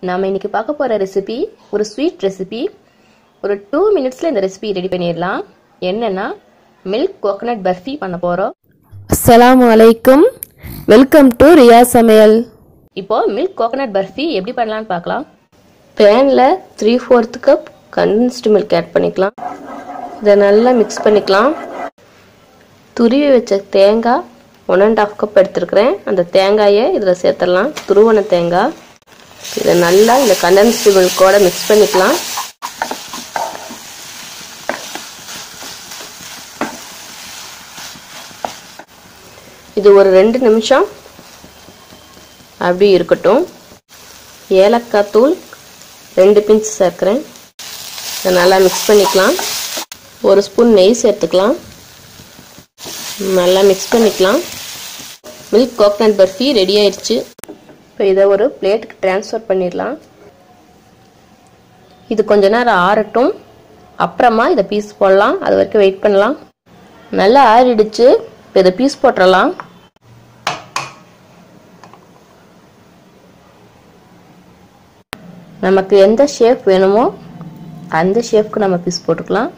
நாம இன்னைக்கு பார்க்க போற ரெசிபி ஒரு ஸ்வீட் ரெசிபி. ஒரு 2 மினிட்ஸ்ல இந்த ரெசிபி ரெடி பண்ணிடலாம். என்னன்னா மில்க் கோகனட் பர்ஃபி பண்ண போறோம். அஸ்ஸலாமு அலைக்கும். வெல்கம் டு ரியா சமையல். இப்போ மில்க் கோகனட் பர்ஃபி எப்படி பண்ணலாம்னு பார்க்கலாம். பேன்ல 3/4 கப் கண்டென்ஸ்டு மில்க் ஆட் பண்ணிக்கலாம். இதை நல்லா மிக்ஸ் பண்ணிக்கலாம். துருவி வச்ச தேங்காய் 1.5 கப் எடுத்துருக்கிறேன். அந்த தேங்காயை இதில் சேர்த்துடலாம். துருவன தேங்காய் இதை நல்லா இந்த கண்டென்ஸ்டு மில்கோட மிக்ஸ் பண்ணிக்கலாம். இது ஒரு 2 நிமிஷம் அப்படி இருக்கட்டும். ஏலக்காய் தூள் 2 பிஞ்ச் சேர்க்குறேன். இதை நல்லா மிக்ஸ் பண்ணிக்கலாம். 1 ஸ்பூன் நெய் சேர்த்துக்கலாம். நல்லா மிக்ஸ் பண்ணிக்கலாம். மில்க் கோகனட் பர்ஃபி ரெடி ஆயிடுச்சு. இப்போ இதை ஒரு பிளேட்டுக்கு ட்ரான்ஸ்ஃபர் பண்ணிடலாம். இது கொஞ்ச நேரம் ஆறட்டும். அப்புறமா இதை பீஸ் போடலாம். அது வரைக்கும் வெயிட் பண்ணலாம். நல்லா ஆறிடுச்சு. இப்போ இதை பீஸ் போட்டுடலாம். நமக்கு எந்த ஷேப் வேணுமோ அந்த ஷேப்க்கு நம்ம பீஸ் போட்டுக்கலாம்.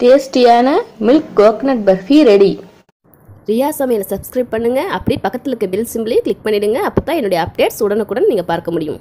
டேஸ்டியான milk coconut barfi ready. Riya சமையலை சப்ஸ்கிரைப் பண்ணுங்க. அப்படி பக்கத்தில் இருக்க பெல் சிம்பிளை கிளிக் பண்ணிடுங்க. அப்போ தான் என்னுடைய அப்டேட்ஸ் உடனுக்குடன் நீங்கள் பார்க்க முடியும்.